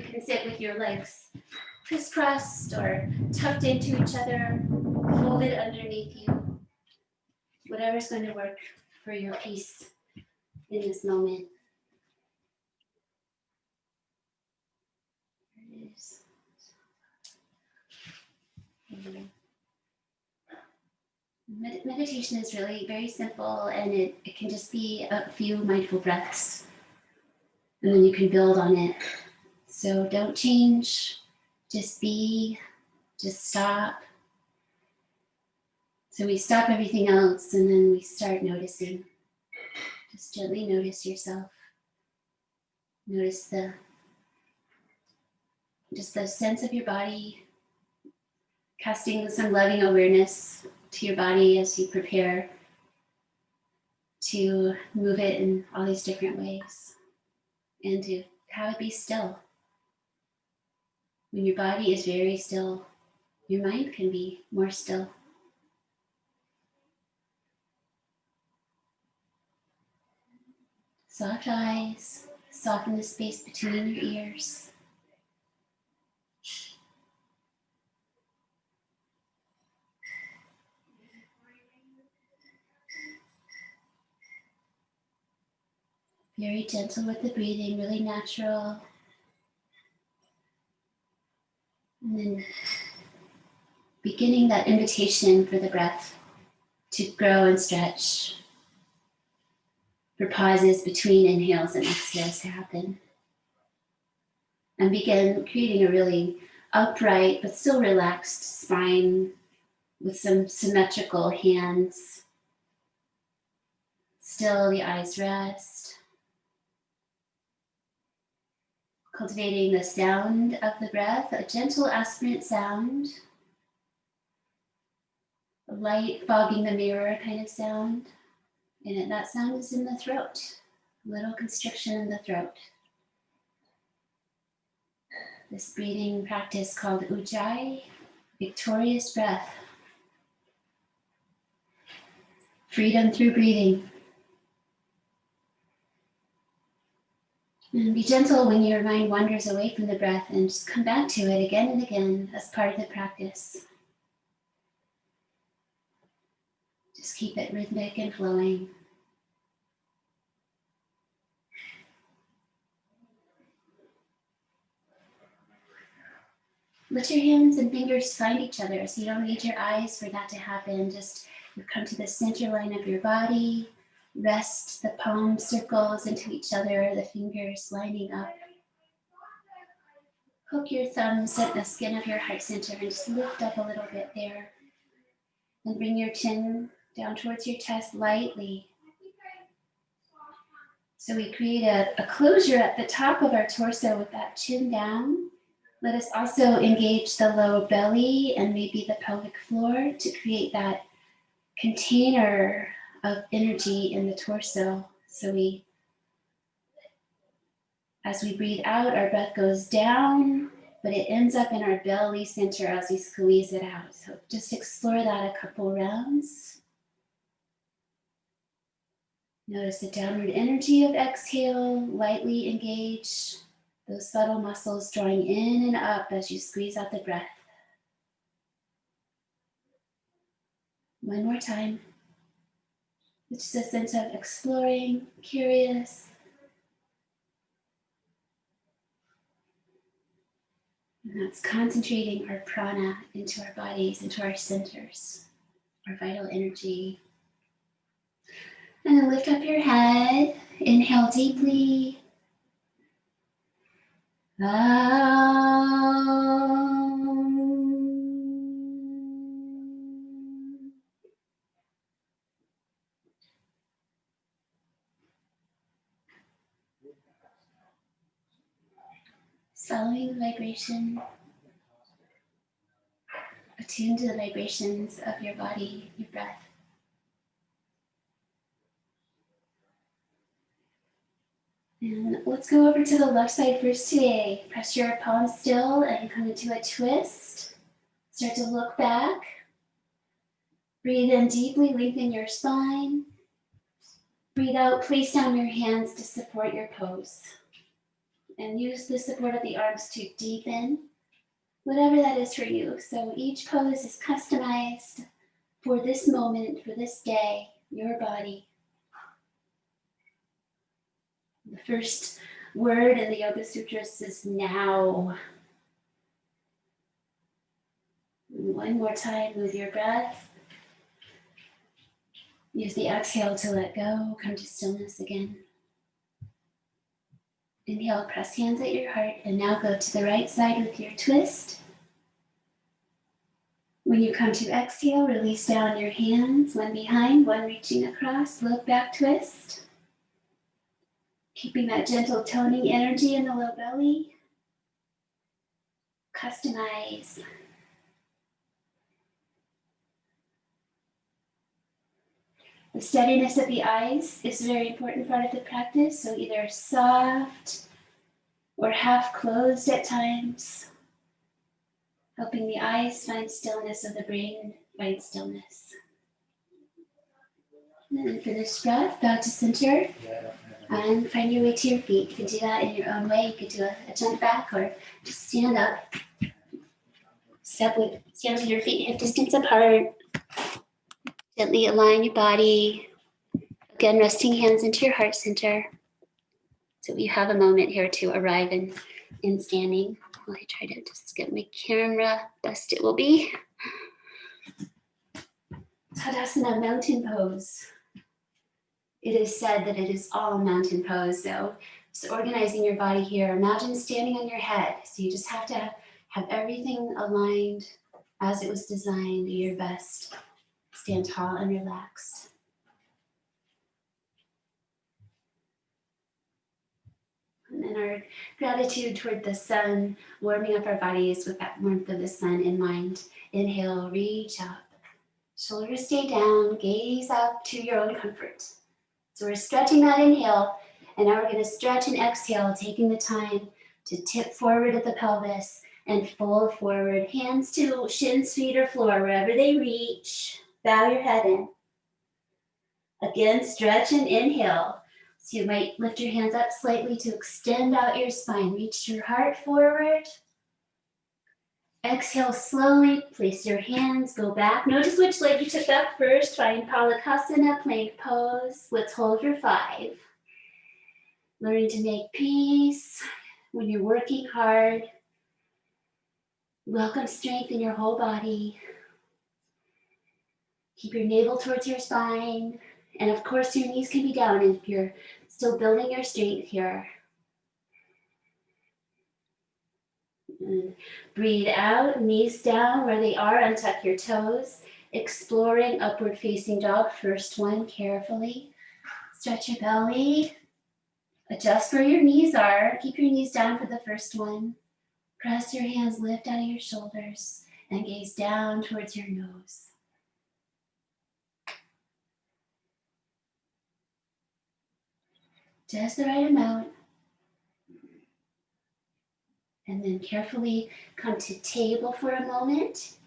can sit with your legs crisscrossed or tucked into each other, folded underneath you. Whatever's going to work for your peace in this moment. There it is. Meditation is really very simple, and it can just be a few mindful breaths, and then you can build on it. So don't change, just be, just stop. So we stop everything else, and then we start noticing. Just gently notice yourself. Notice just the sense of your body, casting some loving awareness to your body as you prepare to move it in all these different ways, and to have it be still. When your body is very still, your mind can be more still. Soft eyes, soften the space between your ears. Very gentle with the breathing, really natural. And then beginning that invitation for the breath to grow and stretch, for pauses between inhales and exhales to happen. And begin creating a really upright but still relaxed spine with some symmetrical hands. Still, the eyes rest. Cultivating the sound of the breath, a gentle aspirant sound, a light fogging the mirror kind of sound. And that sound is in the throat, a little constriction in the throat. This breathing practice called Ujjayi, victorious breath. Freedom through breathing. And be gentle when your mind wanders away from the breath, and just come back to it again and again as part of the practice. Just keep it rhythmic and flowing. Let your hands and fingers find each other, so you don't need your eyes for that to happen. Just you come to the center line of your body, rest the palm circles into each other, the fingers lining up. Hook your thumbs at the skin of your heart center and just lift up a little bit there. And bring your chin down towards your chest lightly. So we create a closure at the top of our torso with that chin down. Let us also engage the low belly and maybe the pelvic floor to create that container of energy in the torso. So as we breathe out, our breath goes down, but it ends up in our belly center as we squeeze it out. So just explore that a couple rounds. Notice the downward energy of exhale, lightly engage those subtle muscles drawing in and up as you squeeze out the breath. One more time. It's just a sense of exploring, curious. And that's concentrating our prana into our bodies, into our centers, our vital energy. And then lift up your head. Inhale deeply. Following the vibration, attune to the vibrations of your body, your breath. And let's go over to the left side first today. Press your palms still and come into a twist. Start to look back. Breathe in deeply, lengthen your spine. Breathe out, place down your hands to support your pose. And use the support of the arms to deepen, whatever that is for you. So each pose is customized for this moment, for this day, your body. The first word in the Yoga Sutras is now. One more time, move your breath. Use the exhale to let go, come to stillness again. Inhale, press hands at your heart, and now go to the right side with your twist. When you come to exhale, release down your hands, one behind, one reaching across, look back, twist. Keeping that gentle toning energy in the low belly. Customize. The steadiness of the eyes is a very important part of the practice, so either soft or half closed at times, helping the eyes find stillness so the brain find stillness. And then for this breath, bow to center and find your way to your feet. You can do that in your own way. You could do a jump back or just stand up. Stand with your feet hip distance apart. Gently align your body. Again, resting hands into your heart center. So we have a moment here to arrive in standing. While I try to just get my camera best it will be. Tadasana, mountain pose. It is said that it is all mountain pose, though. So organizing your body here, imagine standing on your head. So you just have to have everything aligned as it was designed, do your best. Stand tall and relaxed. And then our gratitude toward the sun, warming up our bodies with that warmth of the sun in mind. Inhale, reach up. Shoulders stay down, gaze up to your own comfort. So we're stretching that inhale, and now we're going to stretch and exhale, taking the time to tip forward at the pelvis and fold forward. Hands to shins, feet, or floor, wherever they reach. Bow your head in. Again, stretch and inhale. So you might lift your hands up slightly to extend out your spine. Reach your heart forward. Exhale slowly, place your hands, go back. Notice which leg you took up first. Find Balasana, plank pose. Let's hold for 5. Learning to make peace when you're working hard. Welcome strength in your whole body. Keep your navel towards your spine. And of course, your knees can be down if you're still building your strength here. And breathe out, knees down where they are, untuck your toes. Exploring upward facing dog, first one, carefully. Stretch your belly. Adjust where your knees are. Keep your knees down for the first one. Press your hands, lift out of your shoulders, and gaze down towards your nose. Just the right amount. And then carefully come to table for a moment,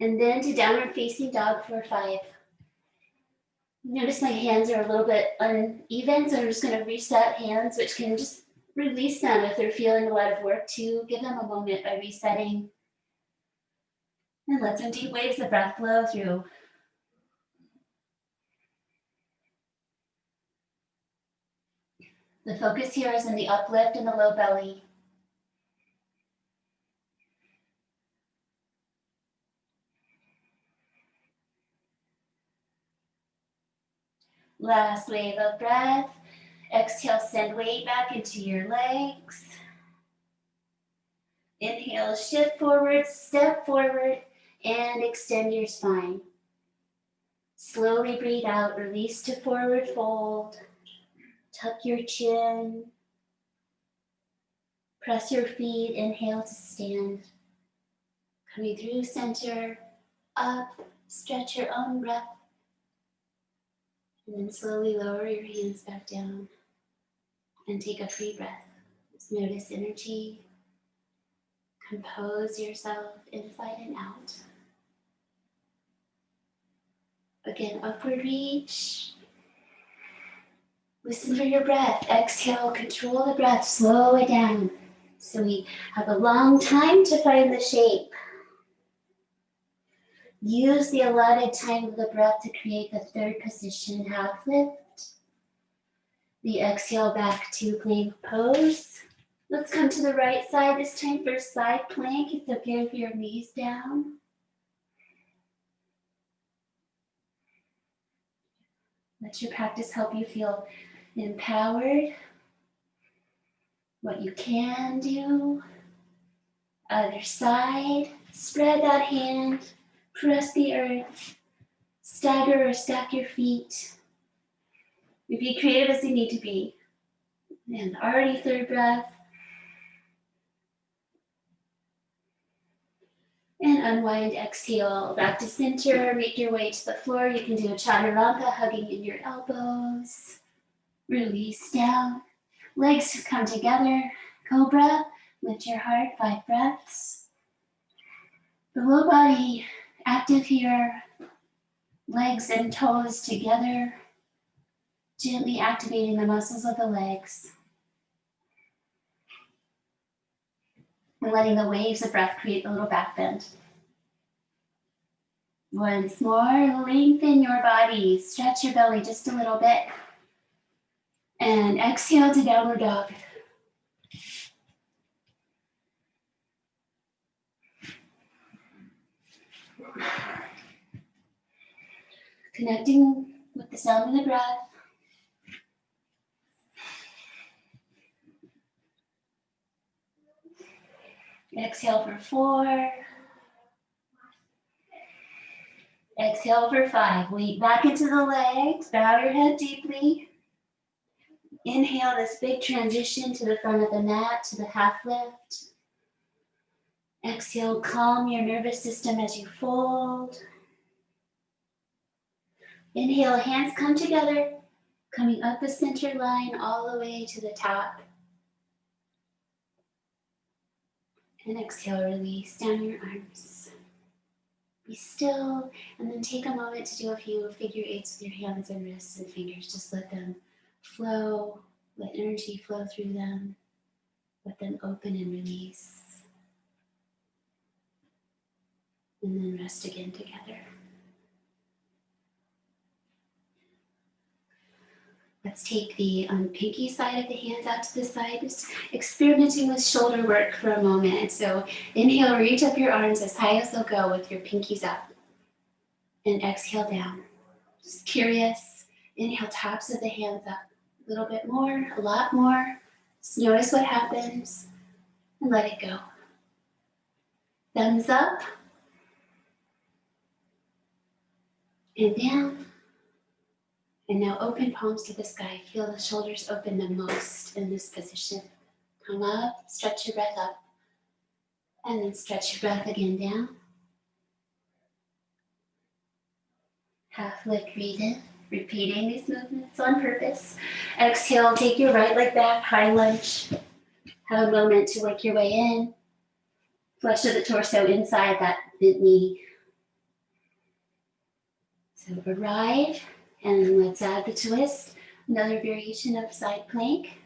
and then to downward facing dog for 5. Notice my hands are a little bit uneven, so I'm just going to reset hands, which can just release them if they're feeling a lot of work too. Give them a moment by resetting. And let some deep waves of breath flow through. The focus here is in the uplift and the low belly. Last wave of breath. Exhale, send weight back into your legs. Inhale, shift forward, step forward, and extend your spine. Slowly breathe out, release to forward fold. Tuck your chin. Press your feet, inhale to stand. Coming through center, up, stretch your own breath. And then slowly lower your hands back down and take a free breath. Just notice energy. Compose yourself inside and out. Again, upward reach. Listen for your breath. Exhale, control the breath, slow it down. So we have a long time to find the shape. Use the allotted time of the breath to create the third position, half lift. The exhale back to plank pose. Let's come to the right side this time for side plank. It's okay with your knees down. Let your practice help you feel empowered. What you can do. Other side. Spread that hand. Press the earth. Stagger or stack your feet. Be creative as you need to be. And already third breath. And unwind, exhale, back to center, make your way to the floor. You can do a chaturanga, hugging in your elbows. Release down. Legs come together. Cobra, lift your heart, 5 breaths. The low body active here. Legs and toes together. Gently activating the muscles of the legs. And letting the waves of breath create a little back bend. Once more, lengthen your body. Stretch your belly just a little bit. And exhale to downward dog. Connecting with the sound of the breath. Exhale for 4. Exhale for 5. Weight back into the legs. Bow your head deeply. Inhale this big transition to the front of the mat, to the half lift. Exhale, calm your nervous system as you fold. Inhale, hands come together, coming up the center line all the way to the top. And exhale, release down your arms. Be still, and then take a moment to do a few figure eights with your hands and wrists and fingers. Just let them flow, let energy flow through them. Let them open and release. And then rest again together. Let's take the pinky side of the hands out to the side, just experimenting with shoulder work for a moment. So inhale, reach up your arms as high as they'll go with your pinkies up. And exhale down. Just curious. Inhale, tops of the hands up. A little bit more, a lot more. Just notice what happens and let it go. Thumbs up and down. And now open palms to the sky. Feel the shoulders open the most in this position. Come up, stretch your breath up. And then stretch your breath again down. Half lift, breathe in. Repeating these movements on purpose. Exhale, take your right leg back, high lunge. Have a moment to work your way in. Flesh of the torso inside that bent knee. So arrive, and let's add the twist. Another variation of side plank.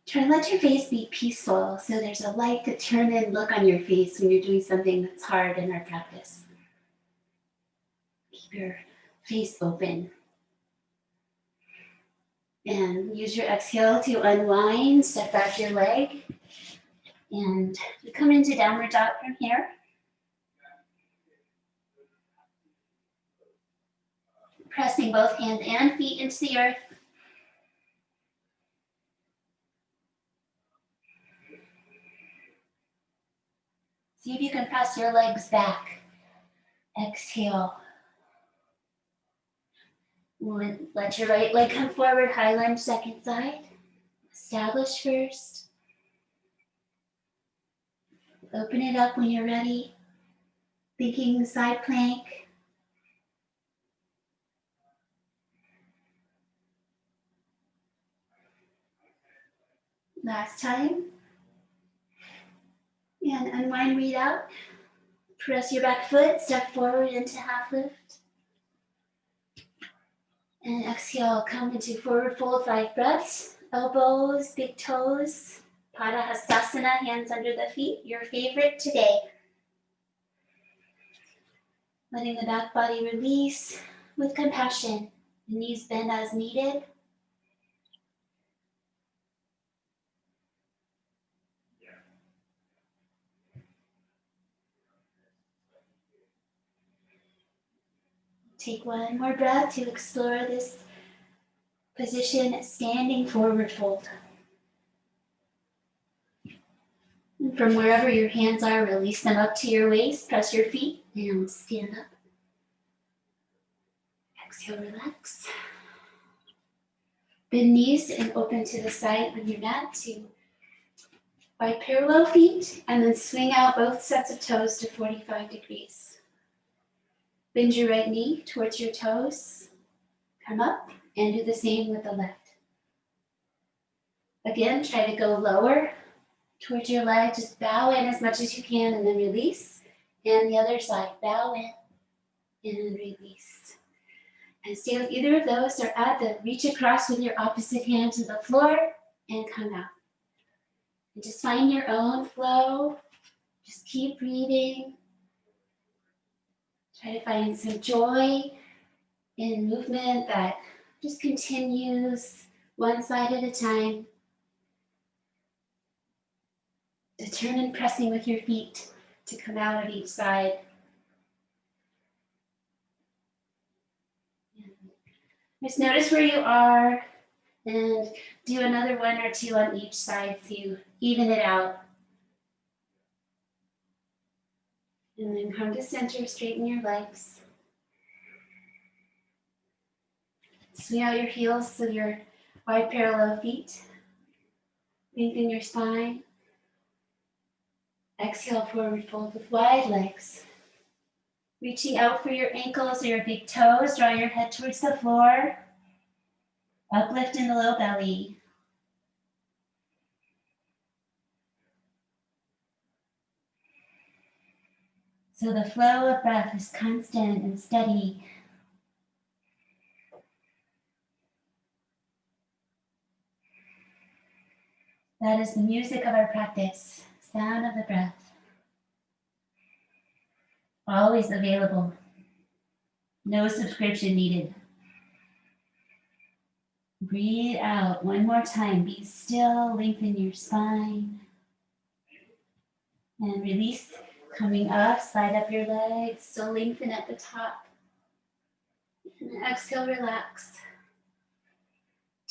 Try to let your face be peaceful, so there's a light, determined look on your face when you're doing something that's hard in our practice. Keep your face open. And use your exhale to unwind, step back your leg. And you come into downward dog from here. Pressing both hands and feet into the earth. See if you can press your legs back. Exhale. Let your right leg come forward, high lunge, second side. Establish first. Open it up when you're ready. Thinking side plank. Last time. And unwind, breathe out. Press your back foot, step forward into half lift. And exhale, come into forward fold, 5 breaths. Elbows, big toes. Padahastasana, hands under the feet. Your favorite today. Letting the back body release with compassion. The knees bend as needed. Take one more breath to explore this position, standing forward fold. And from wherever your hands are, release them up to your waist. Press your feet and stand up. Exhale, relax. Bend knees and open to the side on your mat to wide parallel feet, and then swing out both sets of toes to 45 degrees. Bend your right knee towards your toes. Come up and do the same with the left. Again, try to go lower towards your leg. Just bow in as much as you can and then release. And the other side, bow in and release. And stay with either of those, or add the reach across with your opposite hand to the floor and come out. And just find your own flow. Just keep breathing. Try to find some joy in movement that just continues one side at a time. Determine pressing with your feet to come out of each side. Just notice where you are and do another 1 or 2 on each side to even it out. And then come to center, straighten your legs. Swing out your heels so your wide parallel feet. Lengthen your spine. Exhale, forward fold with wide legs. Reaching out for your ankles or your big toes. Draw your head towards the floor. Uplift in the low belly. So the flow of breath is constant and steady. That is the music of our practice, sound of the breath. Always available. No subscription needed. Breathe out one more time. Be still, lengthen your spine. And release, coming up, slide up your legs, still lengthen at the top. And then exhale, relax.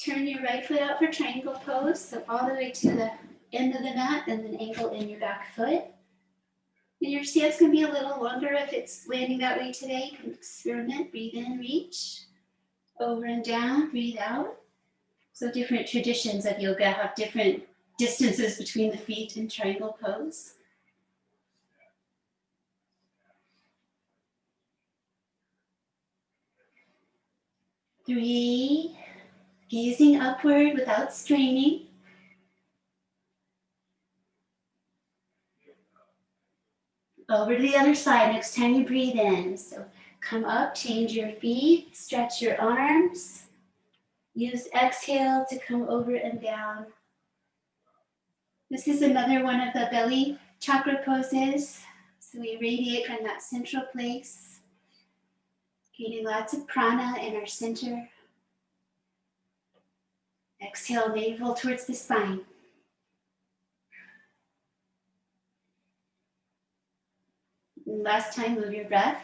Turn your right foot out for triangle pose, so all the way to the end of the mat, and then ankle in your back foot. And your stance can be a little longer if it's landing that way today. You can experiment, breathe in, reach, over and down, breathe out. So different traditions of yoga have different distances between the feet in triangle pose. Three, gazing upward without straining. Over to the other side next time you breathe in. So come up, change your feet, stretch your arms. Use exhale to come over and down. This is another one of the belly chakra poses. So we radiate from that central place, gaining lots of prana in our center. Exhale, navel towards the spine. And last time, move your breath.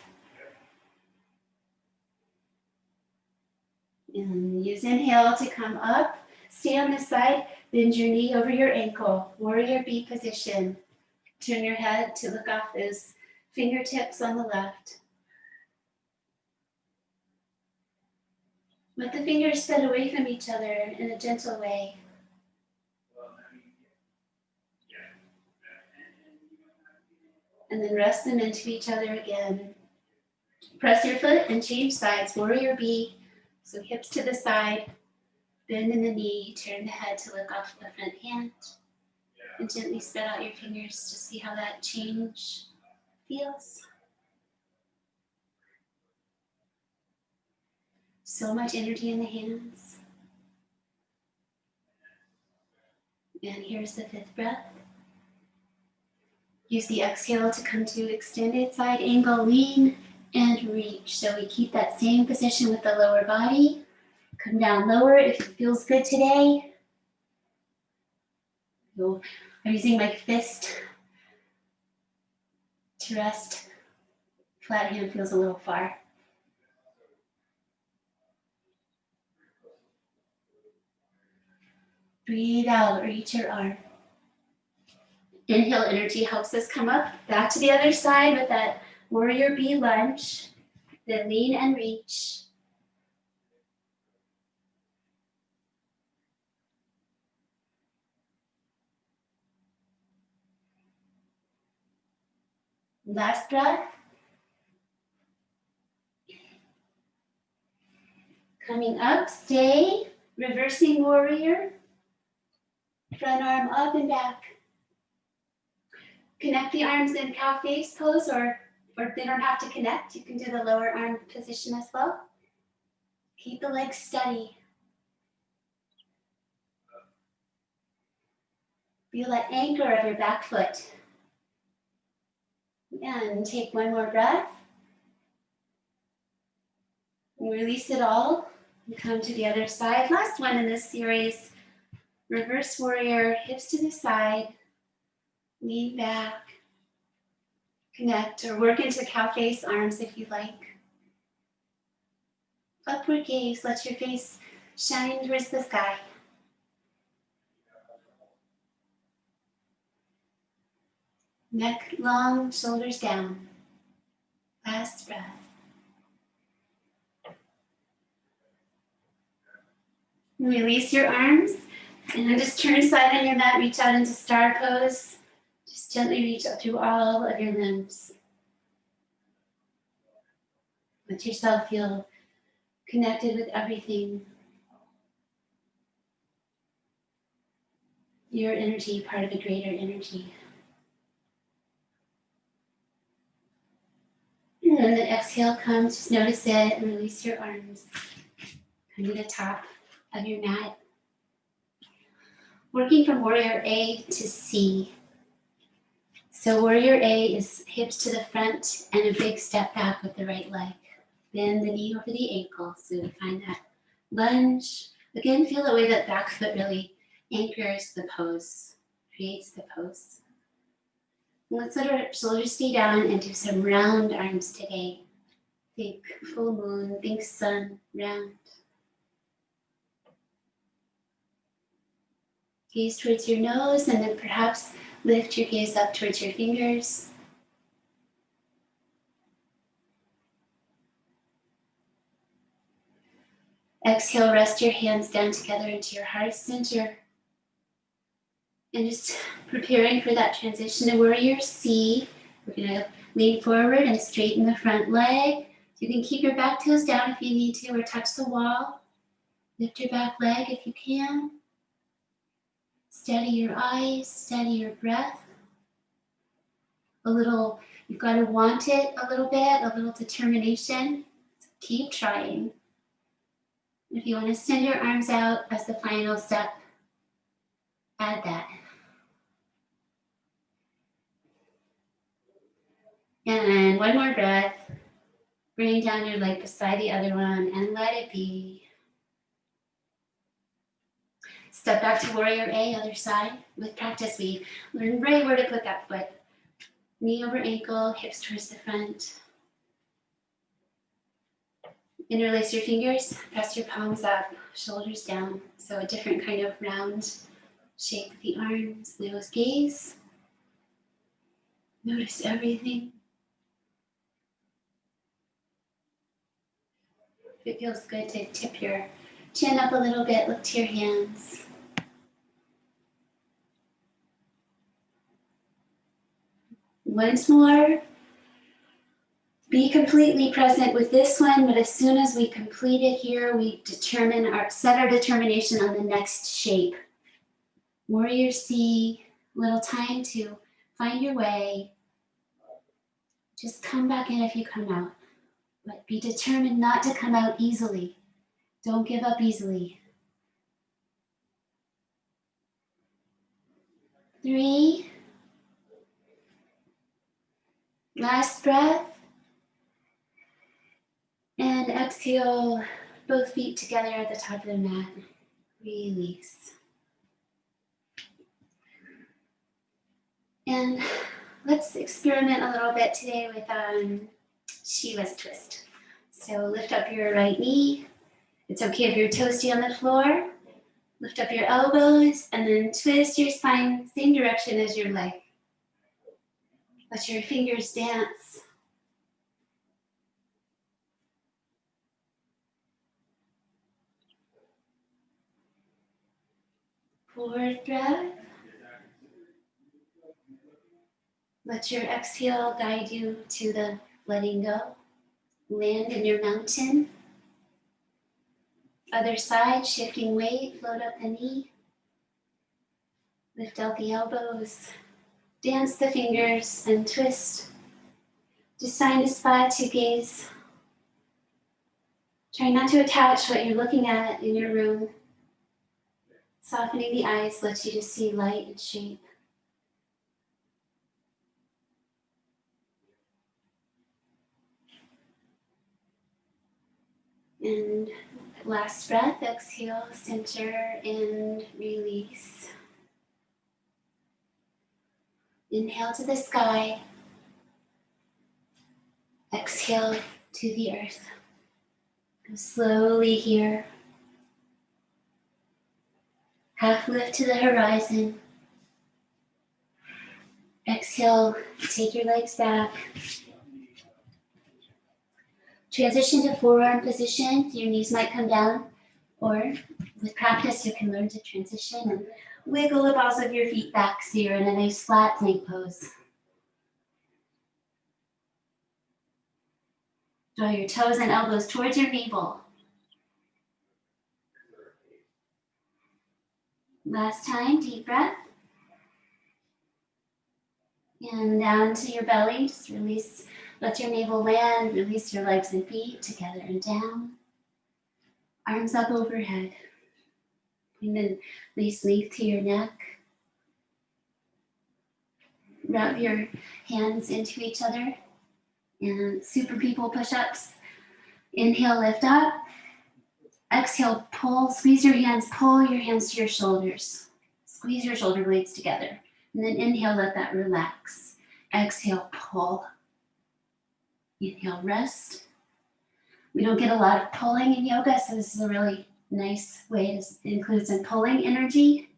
And use inhale to come up. Stay on this side. Bend your knee over your ankle. Warrior B position. Turn your head to look off those fingertips on the left. Let the fingers spread away from each other in a gentle way. And then rest them into each other again. Press your foot and change sides. Warrior B. So hips to the side. Bend in the knee. Turn the head to look off the front hand. And gently spread out your fingers to see how that change feels. So much energy in the hands. And here's the fifth breath. Use the exhale to come to extended side angle, lean and reach. So we keep that same position with the lower body. Come down lower if it feels good today. So I'm using my fist to rest. Flat hand feels a little far. Breathe out, reach your arm. Inhale, energy helps us come up, back to the other side with that warrior bee lunge. Then lean and reach. Last breath. Coming up, stay, reversing warrior. Front arm up and back. Connect the arms in cow face pose, or they don't have to connect. You can do the lower arm position as well. Keep the legs steady. Feel that anchor of your back foot. And take one more breath. And release it all. And come to the other side. Last one in this series. Reverse warrior, hips to the side. Lean back. Connect or work into cow face arms if you like. Upward gaze, let your face shine towards the sky. Neck long, shoulders down. Last breath. Release your arms and then just turn side on your mat, reach out into star pose. Just gently reach up through all of your limbs. Let yourself feel connected with everything. Your energy, part of a greater energy. And then the exhale comes, just notice it and release your arms. Come to the top of your mat. Working from warrior A to C. So warrior A is hips to the front and a big step back with the right leg. Bend the knee over the ankle. So we find that lunge. Again, feel the way that back foot really anchors the pose, creates the pose. And let's let our shoulders stay down and do some round arms today. Think full moon, think sun, round. Gaze towards your nose and then perhaps lift your gaze up towards your fingers. Exhale, rest your hands down together into your heart center. And just preparing for that transition to warrior C. We're gonna lean forward and straighten the front leg. You can keep your back toes down if you need to or touch the wall. Lift your back leg if you can. Steady your eyes, steady your breath. You've got to want it a little bit, a little determination. So keep trying. If you want to send your arms out as the final step, add that. And one more breath. Bring down your leg beside the other one and let it be. Step back to warrior A, other side. With practice, we learn right where to put that foot. Knee over ankle, hips towards the front. Interlace your fingers, press your palms up, shoulders down. So a different kind of round shape with the arms, nose gaze. Notice everything. If it feels good to tip your chin up a little bit, look to your hands. Once more. Be completely present with this one, but as soon as we complete it here, we set our determination on the next shape. Warrior C, little time to find your way. Just come back in if you come out, but be determined not to come out easily. Don't give up easily. 3. Last breath. And exhale, both feet together at the top of the mat. Release. And let's experiment a little bit today with Shiva's twist. So lift up your right knee. It's okay if you're toasty on the floor. Lift up your elbows and then twist your spine same direction as your leg. Let your fingers dance. Forward breath. Let your exhale guide you to the letting go. Land in your mountain. Other side, shifting weight, float up the knee. Lift out the elbows. Dance the fingers and twist. Just find a spot to gaze. Try not to attach what you're looking at in your room. Softening the eyes lets you just see light and shape. And last breath, exhale, center, and release. Inhale to the sky. Exhale to the earth. Go slowly here. Half lift to the horizon. Exhale, take your legs back. Transition to forearm position. Your knees might come down, or with practice, you can learn to transition and wiggle the balls of your feet back so you're in a nice flat plank pose. Draw your toes and elbows towards your navel. Last time, deep breath. And down to your belly, just release, let your navel land, release your legs and feet together and down. Arms up overhead. Bring the nice length to your neck. Wrap your hands into each other. And super people push-ups. Inhale, lift up. Exhale, pull, squeeze your hands, pull your hands to your shoulders. Squeeze your shoulder blades together. And then inhale, let that relax. Exhale, pull. Inhale, rest. We don't get a lot of pulling in yoga, so this is a really nice way to include some pulling energy.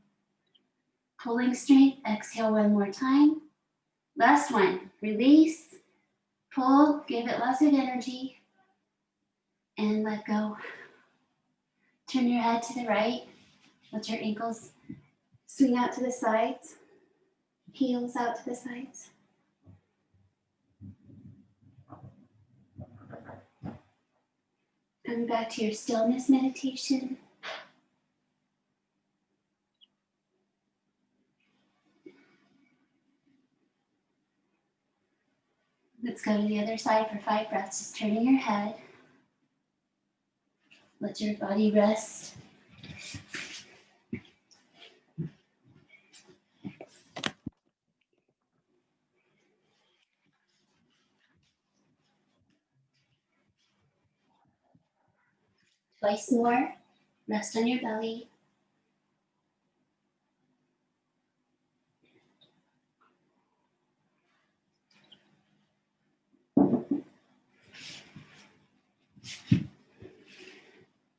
Pulling strength. Exhale one more time. Last one. Release. Pull. Give it lots of energy. And let go. Turn your head to the right. Let your ankles swing out to the sides. Heels out to the sides. Coming back to your stillness meditation. Let's go to the other side for 5 breaths. Just turning your head. Let your body rest. Twice more. Rest on your belly.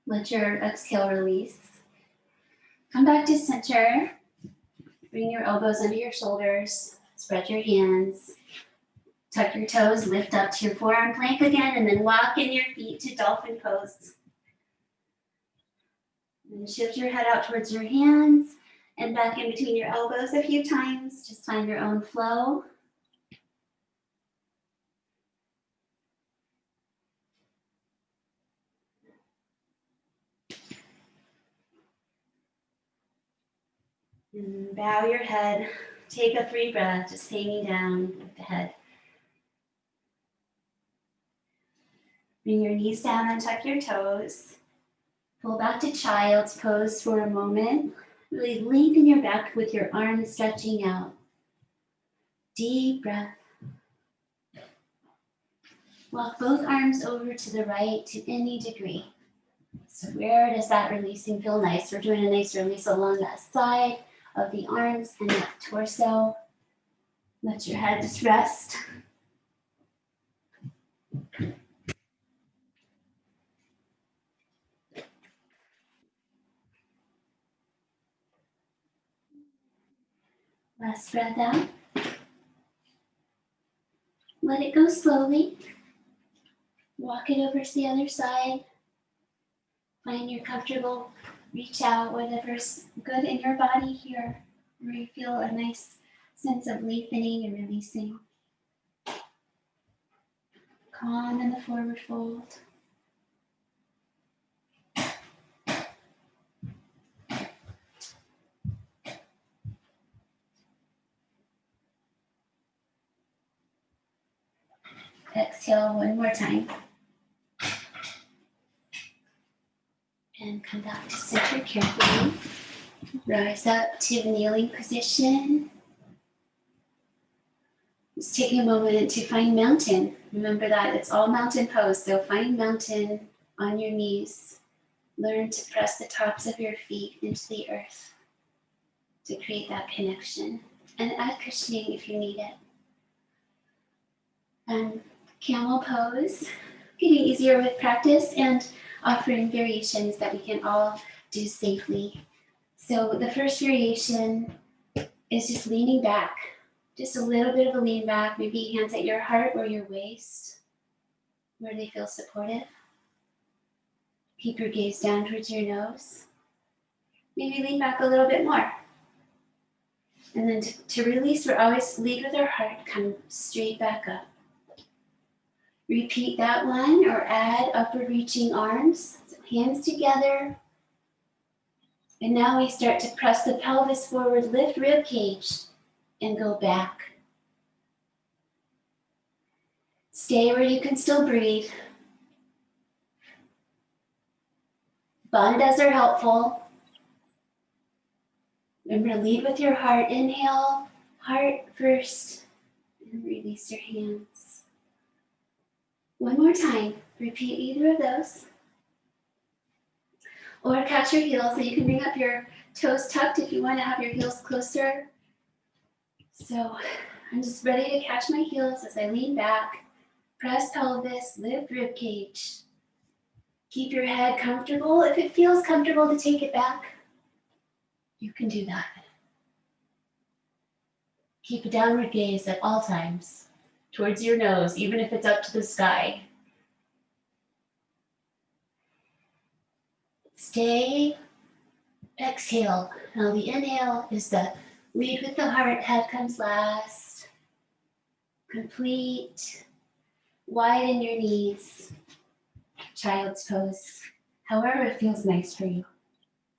Let your exhale release. Come back to center. Bring your elbows under your shoulders. Spread your hands. Tuck your toes, lift up to your forearm plank again, and then walk in your feet to dolphin pose. And shift your head out towards your hands and back in between your elbows a few times. Just find your own flow. And bow your head. Take a 3 breath, just hanging down with the head. Bring your knees down and tuck your toes. Pull back to child's pose for a moment. Really lengthen your back with your arms stretching out. Deep breath. Walk both arms over to the right to any degree. So where does that releasing feel nice? We're doing a nice release along that side of the arms and that torso. Let your head just rest. Last breath out. Let it go slowly. Walk it over to the other side. Find you're comfortable. Reach out, whatever's good in your body here, where you feel a nice sense of lengthening and releasing. Calm in the forward fold. Exhale one more time. And come back to center carefully. Rise up to the kneeling position. Just taking a moment to find mountain. Remember that it's all mountain pose, so find mountain on your knees. Learn to press the tops of your feet into the earth to create that connection. And add cushioning if you need it. Camel pose, getting easier with practice and offering variations that we can all do safely. So the first variation is just leaning back. Just a little bit of a lean back, maybe hands at your heart or your waist, where they feel supportive. Keep your gaze down towards your nose. Maybe lean back a little bit more. And then to release, we always lead with our heart, come straight back up. Repeat that one or add upward reaching arms, so hands together. And now we start to press the pelvis forward, lift rib cage, and go back. Stay where you can still breathe. Bandhas are helpful. Remember to lead with your heart. Inhale, heart first, and release your hands. One more time. Repeat either of those. Or catch your heels, so you can bring up your toes tucked if you want to have your heels closer. So I'm just ready to catch my heels as I lean back. Press pelvis, lift rib cage. Keep your head comfortable. If it feels comfortable to take it back, you can do that. Keep a downward gaze at all times, towards your nose, even if it's up to the sky. Stay, exhale. Now the inhale is the lead with the heart, head comes last. Complete. Widen your knees. Child's pose. However it feels nice for you.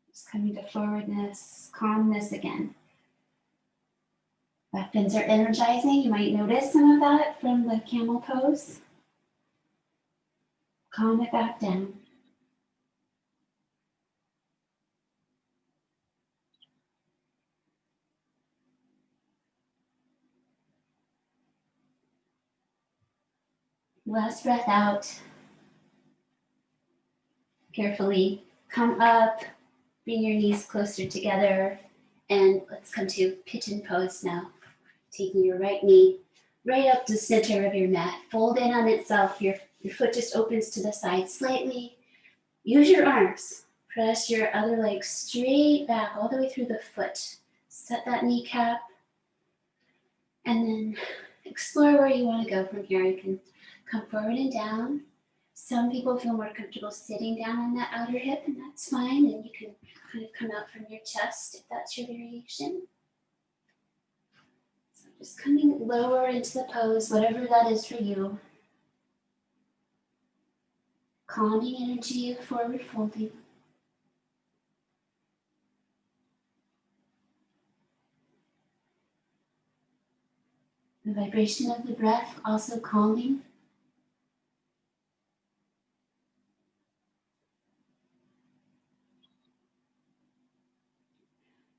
Just coming to forwardness, calmness again. Back bends are energizing. You might notice some of that from the camel pose. Calm it back down. Last breath out. Carefully come up, bring your knees closer together, and let's come to pigeon pose now. Taking your right knee right up to the center of your mat. Fold in on itself. Your foot just opens to the side slightly. Use your arms. Press your other leg straight back all the way through the foot. Set that kneecap. And then explore where you want to go from here. You can come forward and down. Some people feel more comfortable sitting down on that outer hip, and that's fine. And you can kind of come out from your chest if that's your variation. So just coming lower into the pose, whatever that is for you. Calming energy of forward folding. The vibration of the breath also calming.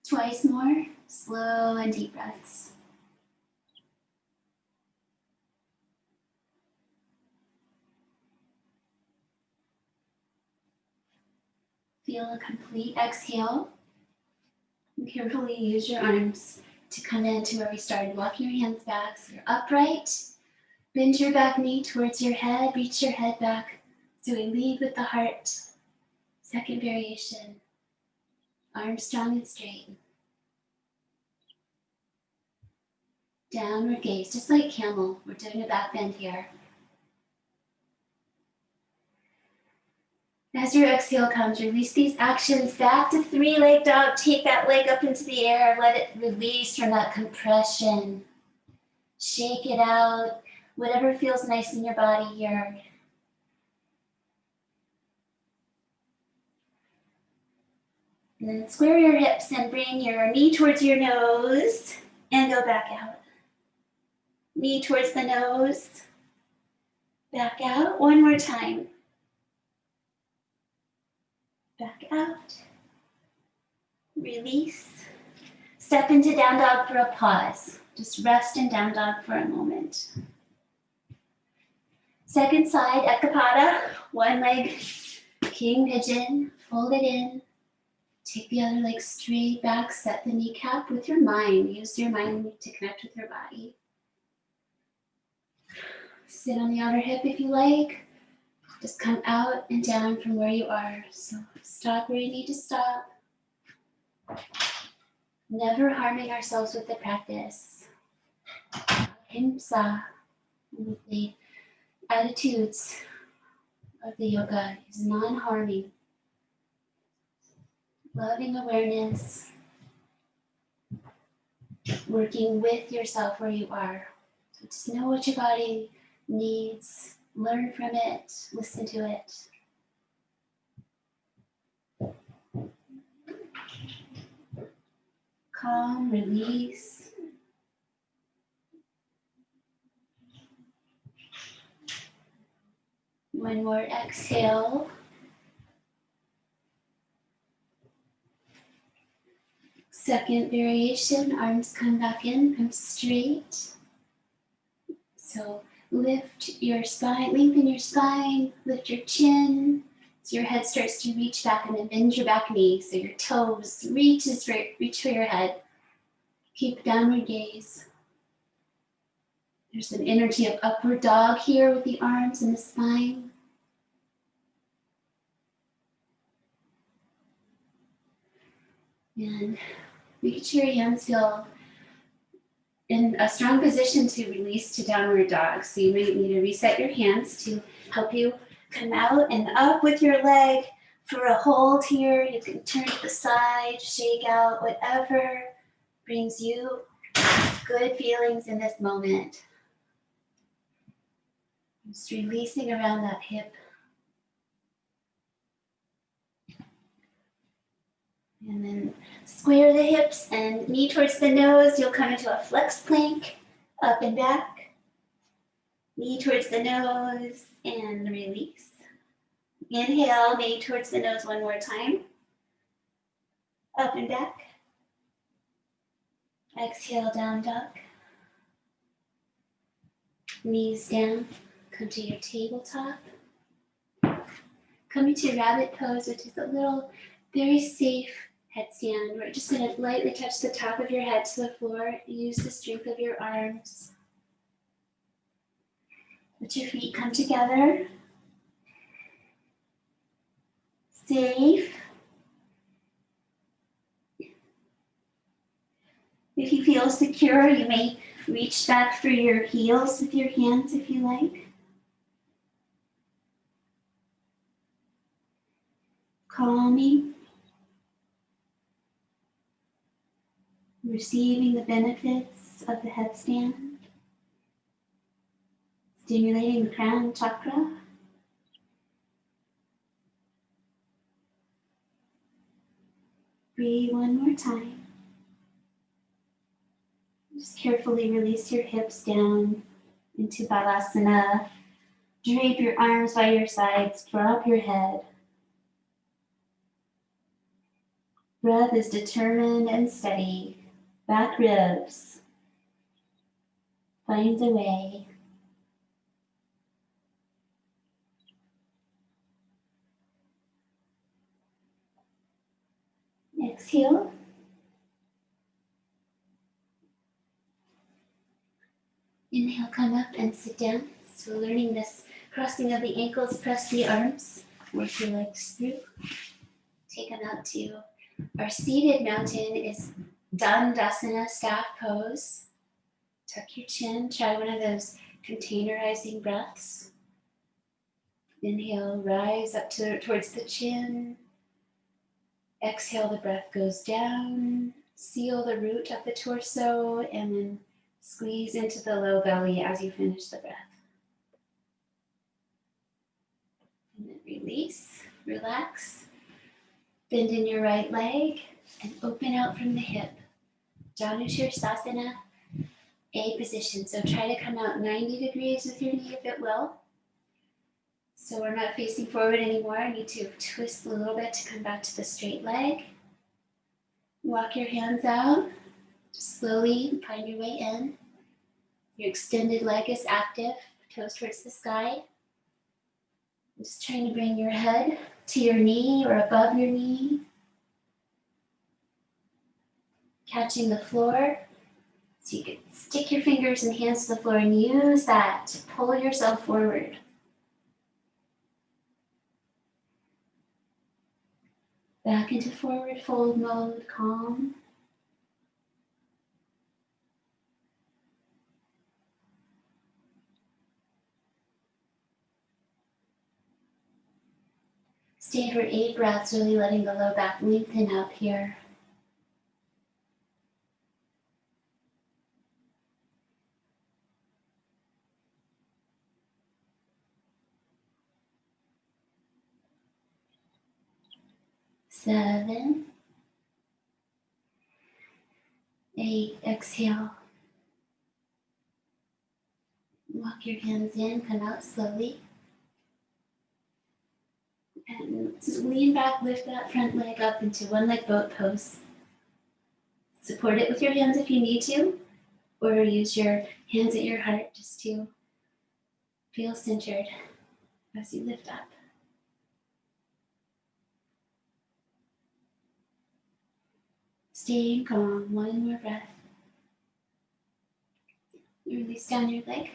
Twice more, slow and deep breaths. Feel a complete exhale. And carefully use your arms to come into where we started. Walking your hands back so you're upright. Bend your back knee towards your head. Reach your head back. So we lead with the heart. Second variation. Arms strong and straight. Downward gaze, just like camel. We're doing a back bend here. As your exhale comes, release these actions back to three-leg dog. Take that leg up into the air. Let it release from that compression. Shake it out. Whatever feels nice in your body here. And then square your hips and bring your knee towards your nose and go back out. Knee towards the nose. Back out. One more time. Back out. Release. Step into down dog for a pause. Just rest in down dog for a moment. Second side, Ekapada. One leg, king pigeon. Fold it in. Take the other leg straight back. Set the kneecap with your mind. Use your mind to connect with your body. Sit on the outer hip if you like. Just come out and down from where you are. So stop where you need to stop. Never harming ourselves with the practice. Ahimsa, with the attitudes of the yoga, is non-harming. Loving awareness. Working with yourself where you are. So just know what your body needs. Learn from it. Listen to it. Calm, release. One more exhale. Second variation, arms come back in, come straight. So lift your spine, lengthen your spine, lift your chin. So your head starts to reach back, and then bend your back knee so your toes reach for your head. Keep downward gaze. There's an energy of upward dog here with the arms and the spine. And make sure your hands feel in a strong position to release to downward dog. So you might need to reset your hands to help you come out and up with your leg for a hold here. You can turn to the side, shake out, whatever brings you good feelings in this moment. Just releasing around that hip. And then square the hips and knee towards the nose. You'll come into a flexed plank, up and back. Knee towards the nose and release. Inhale, knee towards the nose one more time. Up and back. Exhale, down dog. Knees down. Come to your tabletop. Come into rabbit pose, which is a little, very safe headstand. We're just going to lightly touch the top of your head to the floor. Use the strength of your arms. Let your feet come together. Safe. If you feel secure, you may reach back for your heels with your hands if you like. Calming. Receiving the benefits of the headstand. Stimulating the crown chakra. Breathe one more time. Just carefully release your hips down into Balasana. Drape your arms by your sides. Drop your head. Breath is determined and steady. Back ribs finds a way. Exhale. Inhale, come up and sit down. So learning this crossing of the ankles, press the arms, work your legs through. Take them out to our seated mountain is Dandasana, staff pose. Tuck your chin, try one of those containerizing breaths. Inhale, rise up towards the chin. Exhale, the breath goes down. Seal the root of the torso and then squeeze into the low belly as you finish the breath. And then release, relax. Bend in your right leg and open out from the hip. Janushirasana, A position. So try to come out 90 degrees with your knee if it will. So we're not facing forward anymore. I need to twist a little bit to come back to the straight leg. Walk your hands out. Just slowly find your way in. Your extended leg is active, toes towards the sky. Just trying to bring your head to your knee or above your knee. Catching the floor. So you can stick your fingers and hands to the floor and use that to pull yourself forward. Back into forward fold mode, calm. Stay for 8 breaths, really letting the low back lengthen up here. Seven, 8, exhale. Walk your hands in, come out slowly. And just lean back, lift that front leg up into one leg boat pose. Support it with your hands if you need to, or use your hands at your heart just to feel centered as you lift up. Staying calm, one more breath. Release down your leg.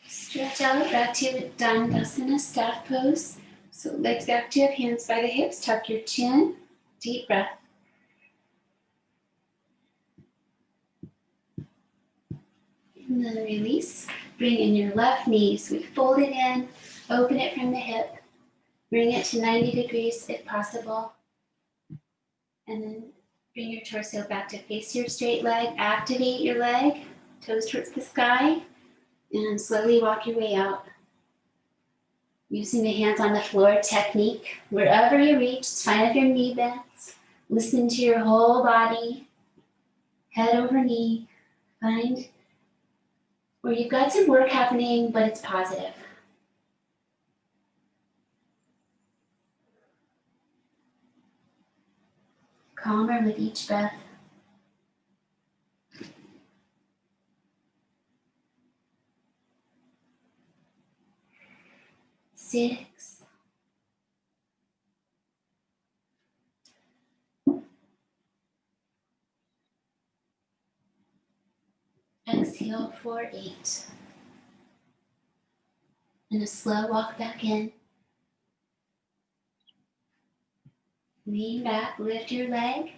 Stretch out back to Dandasana, staff pose. So legs active, hands by the hips, tuck your chin, deep breath. And then release. Bring in your left knee. So we fold it in, open it from the hip, bring it to 90 degrees if possible. And then bring your torso back to face your straight leg. Activate your leg, toes towards the sky, and slowly walk your way out. Using the hands on the floor technique. Wherever you reach, it's fine if your knee bends. Listen to your whole body, head over knee. Find where you've got some work happening, but it's positive. Calmer with each breath. 6. Exhale for 8. And a slow walk back in. Lean back, lift your leg.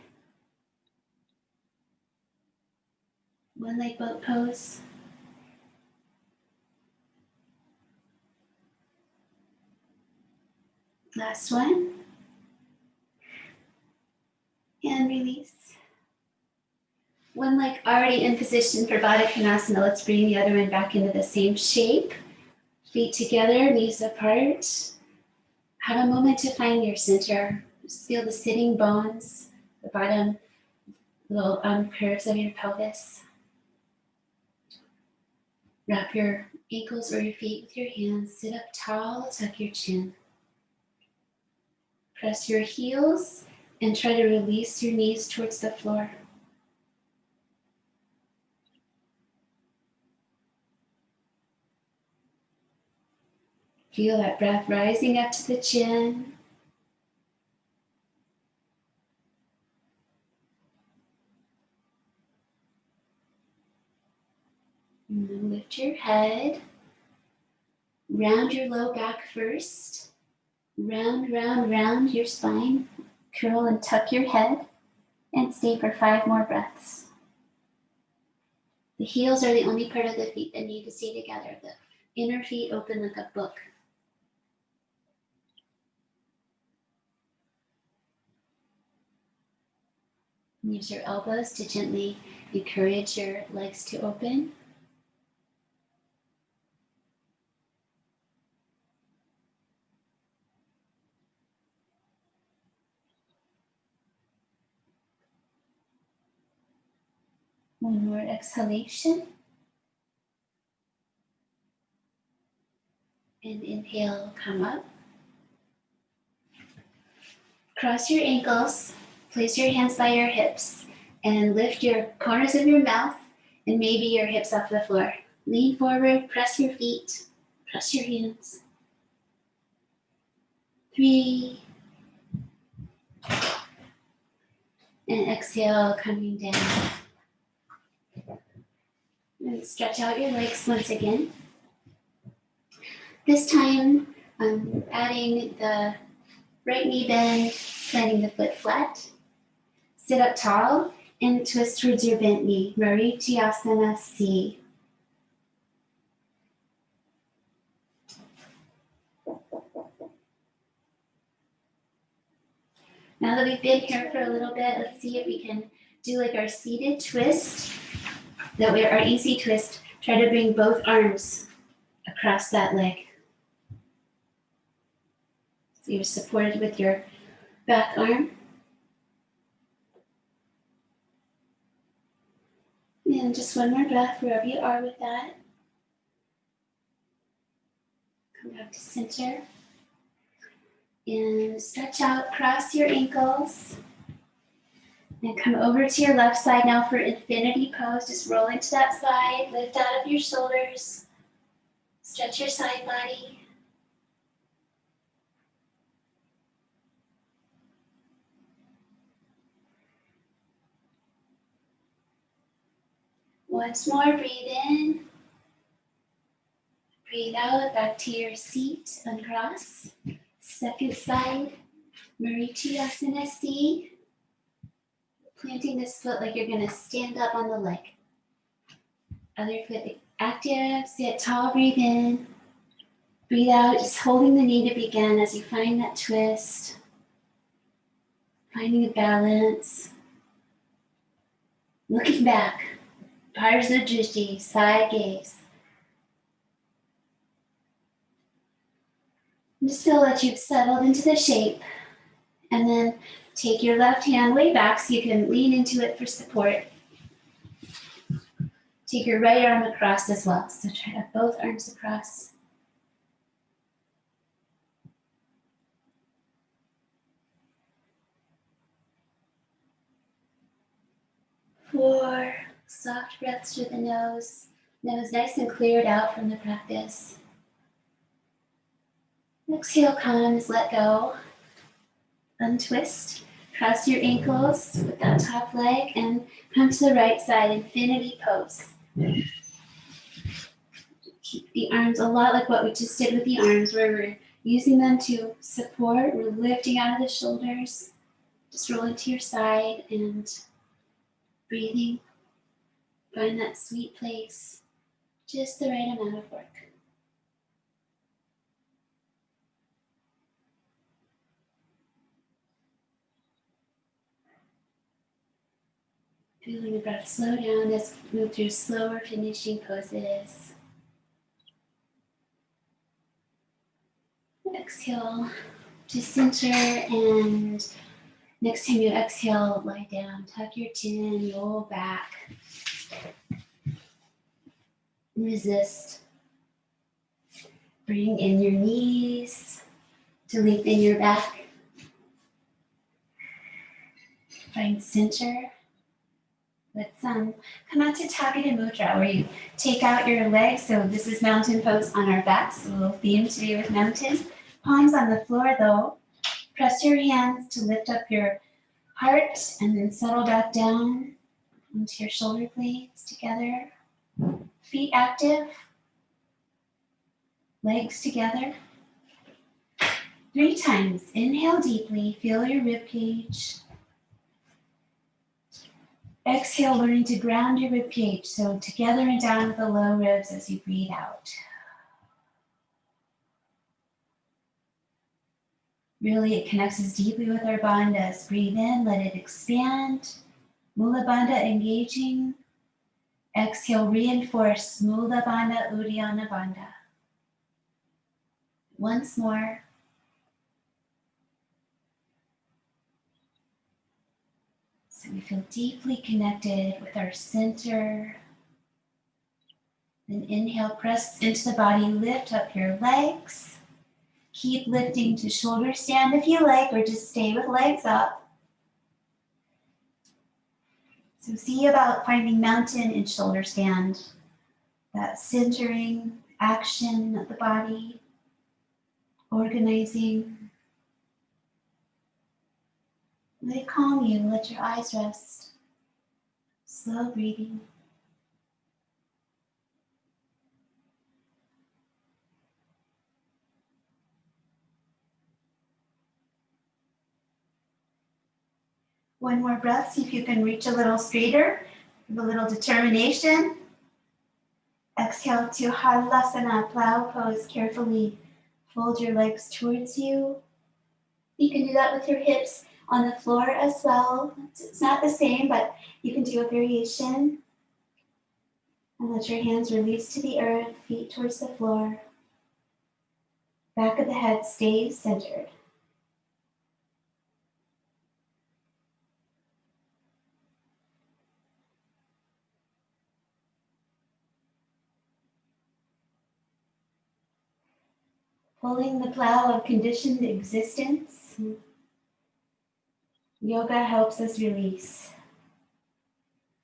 One leg boat pose. Last one. And release. One leg already in position for Baddha Konasana. Let's bring the other one back into the same shape. Feet together, knees apart. Have a moment to find your center. Just feel the sitting bones, the bottom little curves of your pelvis. Wrap your ankles or your feet with your hands. Sit up tall, tuck your chin. Press your heels And try to release your knees towards the floor. Feel that breath rising up to the chin. And then lift your head. Round your low back first. Round, round, round your spine. Curl and tuck your head. And stay for 5 more breaths. The heels are the only part of the feet that need to stay together. The inner feet open like a book. Use your elbows to gently encourage your legs to open. One more exhalation. And inhale, come up. Cross your ankles, place your hands by your hips, and lift your corners of your mouth and maybe your hips off the floor. Lean forward, press your feet, press your hands. 3. And exhale, coming down. And stretch out your legs once again. This time, I'm adding the right knee bend, planting the foot flat. Sit up tall and twist towards your bent knee. Marichyasana C. Now that we've been here for a little bit, let's see if we can do like our seated twist. That way, our easy twist, try to bring both arms across that leg. So you're supported with your back arm. And just one more breath wherever you are with that. Come back to center. And stretch out, cross your ankles. And come over to your left side now for infinity pose. Just roll into that side, lift out of your shoulders. Stretch your side body. Once more, breathe in. Breathe out, back to your seat, uncross. Second side, Marichyasana C. Planting this foot like you're gonna stand up on the leg. Other foot active, sit tall, breathe in. Breathe out, just holding the knee to begin as you find that twist. Finding a balance. Looking back, Parsa Drishti, side gaze. Just feel that you've settled into the shape. And then take your left hand way back so you can lean into it for support. Take your right arm across as well. So try to have both arms across. Four, soft breaths through the nose. Nose nice and cleared out from the practice. Exhale, comes, let go. Untwist. Cross your ankles with that top leg and come to the right side, infinity pose. Keep the arms a lot like what we just did with the arms, where we're using them to support. We're lifting out of the shoulders. Just roll into your side and breathing. Find that sweet place. Just the right amount of work. Feeling the breath slow down as we move through slower finishing poses. Exhale to center, and next time you exhale, lie down. Tuck your chin, roll back. Resist. Bring in your knees to lengthen your back. Find center. Let's come out to Tagita Mudra, where you take out your legs. So this is mountain pose on our backs. A little theme today with mountain. Palms on the floor though. Press your hands to lift up your heart and then settle back down into your shoulder blades together. Feet active. Legs together. 3 times. Inhale deeply. Feel your rib cage. Exhale, learning to ground your rib cage. So together and down with the low ribs as you breathe out. Really, it connects us deeply with our bandhas. Breathe in, let it expand. Mula bandha engaging. Exhale, reinforce Mula bandha, Uddiyana bandha. Once more. So we feel deeply connected with our center. Then inhale, press into the body, lift up your legs. Keep lifting to shoulder stand if you like, or just stay with legs up. So see about finding mountain in shoulder stand. That centering action of the body, organizing. Let it calm you, let your eyes rest. Slow breathing. One more breath, see if you can reach a little straighter, with a little determination. Exhale to Balasana, plow pose. Carefully fold your legs towards you. You can do that with your hips on the floor as well. It's not the same, but you can do a variation. And let your hands release to the earth, feet towards the floor. Back of the head stays centered. Pulling the plow of conditioned existence. Yoga helps us release.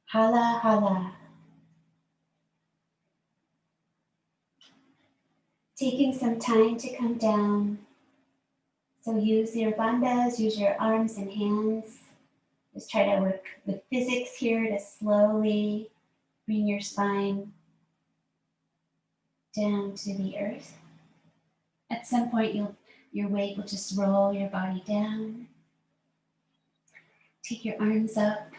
Hala, hala. Taking some time to come down. So use your bandhas, use your arms and hands. Just try to work with physics here to slowly bring your spine down to the earth. At some point, your weight will just roll your body down. Take your arms up.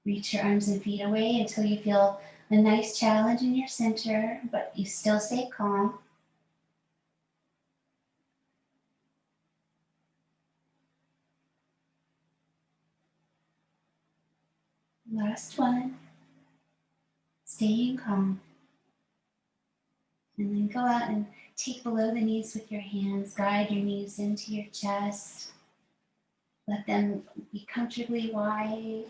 Reach your arms and feet away until you feel a nice challenge in your center, but you still stay calm. Last one. Staying calm. And then go out and take below the knees with your hands. Guide your knees into your chest. Let them be comfortably wide.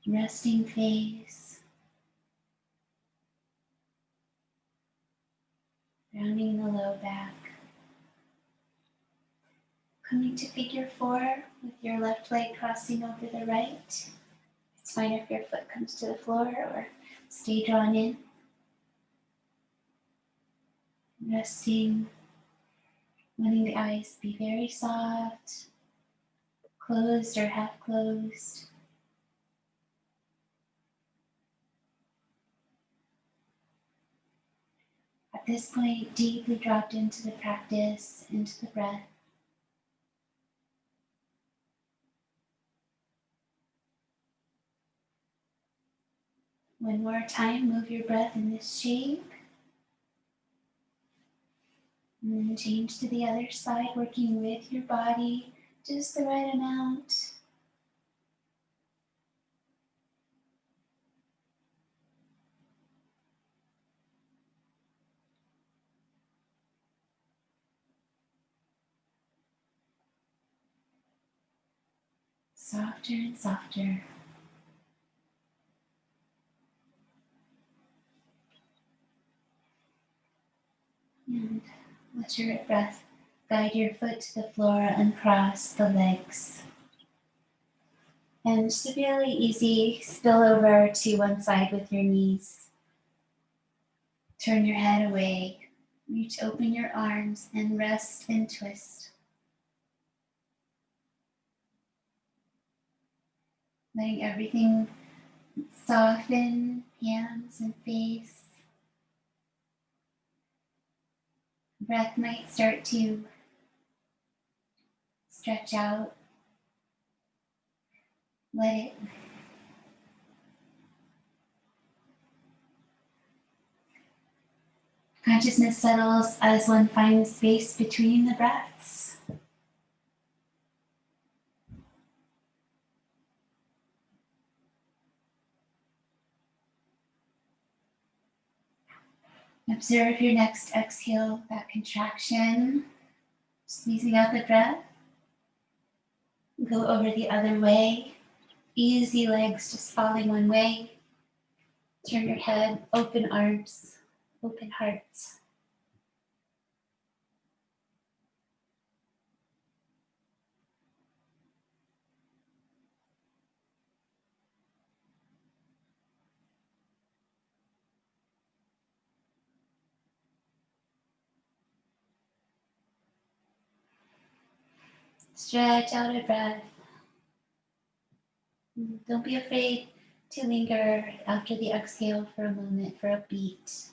Resting face. Rounding the low back. Coming to figure 4 with your left leg crossing over the right. It's fine if your foot comes to the floor or stay drawn in. Resting, letting the eyes be very soft, closed or half closed. At this point, deeply dropped into the practice, into the breath. One more time, move your breath in this shape. And then change to the other side, working with your body, just the right amount. Softer and softer. And let your breath guide your foot to the floor, uncross the legs. And just a really easy spill over to one side with your knees. Turn your head away. Reach open your arms and rest and twist. Letting everything soften, hands and face. Breath might start to stretch out. Let it. Consciousness settles as one finds space between the breaths. Observe your next exhale, that contraction, squeezing out the breath. Go over the other way. Easy legs just falling one way. Turn your head, open arms, open hearts. Stretch out a breath. Don't be afraid to linger after the exhale for a moment, for a beat.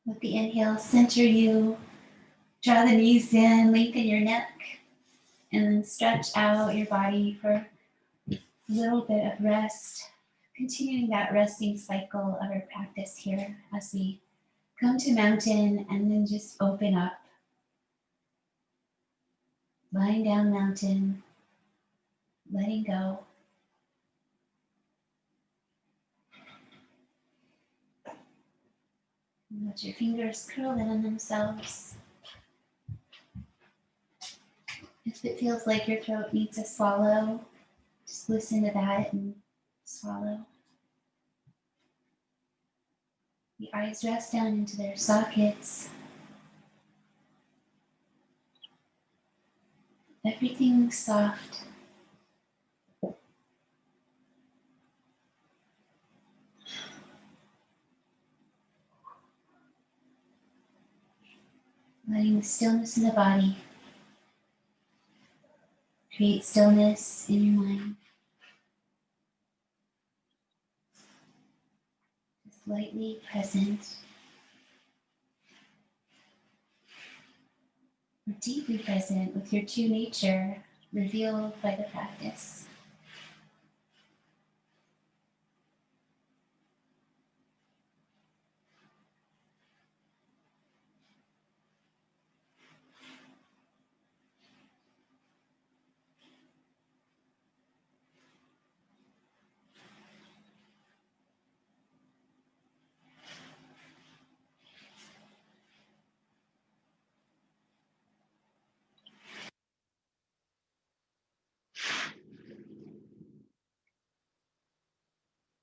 With the inhale, center you, draw the knees in, lengthen your neck, and then stretch out your body for a little bit of rest. Continuing that resting cycle of our practice here as we come to mountain and then just open up. Lying down mountain, letting go. And let your fingers curl in on themselves. If it feels like your throat needs a swallow, just listen to that and swallow. The eyes rest down into their sockets. Everything's soft. Letting the stillness in the body create stillness in your mind. Just lightly present. Or deeply present with your true nature revealed by the practice.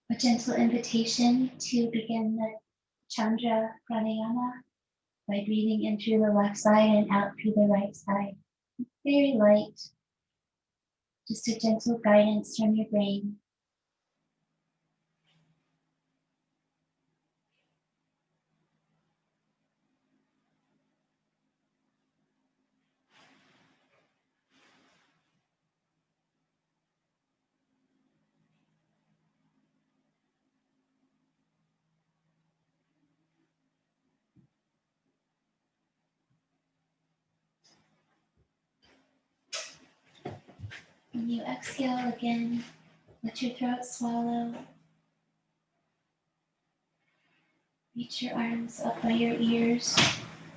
A gentle invitation to begin the Chandra Pranayama by breathing in through the left side and out through the right side. Very light, just a gentle guidance from your brain. When you exhale again, let your throat swallow. Reach your arms up by your ears,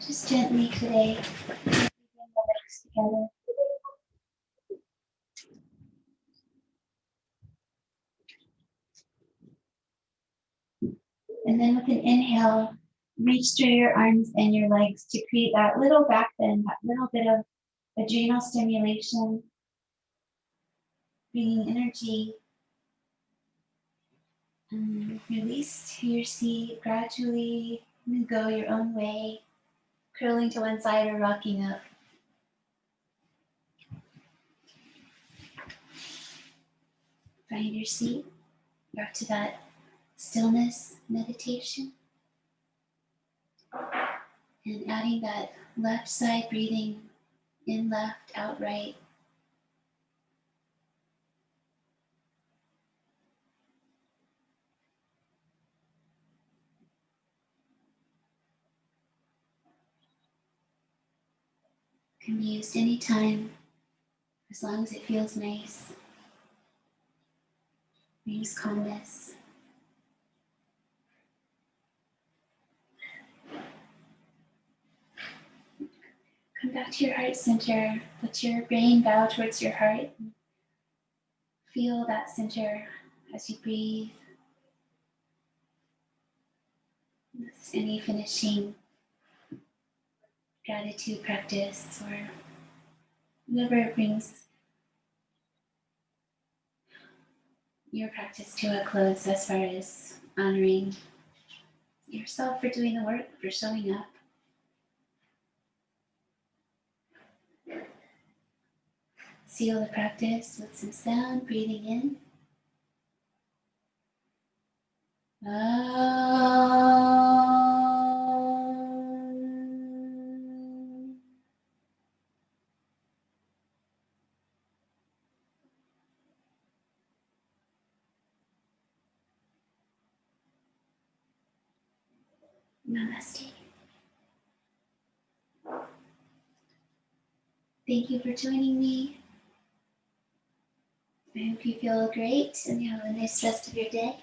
just gently today. Bring the legs together. And then with an inhale, reach through your arms and your legs to create that little back bend, that little bit of adrenal stimulation, bringing energy And release to your seat, gradually go your own way, curling to one side or rocking up. Find your seat, back to that stillness meditation. And adding that left side breathing, in left, out right. Can be used anytime, as long as it feels nice. Brings calmness. Come back to your heart center. Let your brain bow towards your heart. Feel that center as you breathe. With any finishing gratitude practice or whatever brings your practice to a close as far as honoring yourself for doing the work, for showing up. Seal the practice with some sound, breathing in. Namaste. Thank you for joining me. I hope you feel great and you have a nice rest of your day.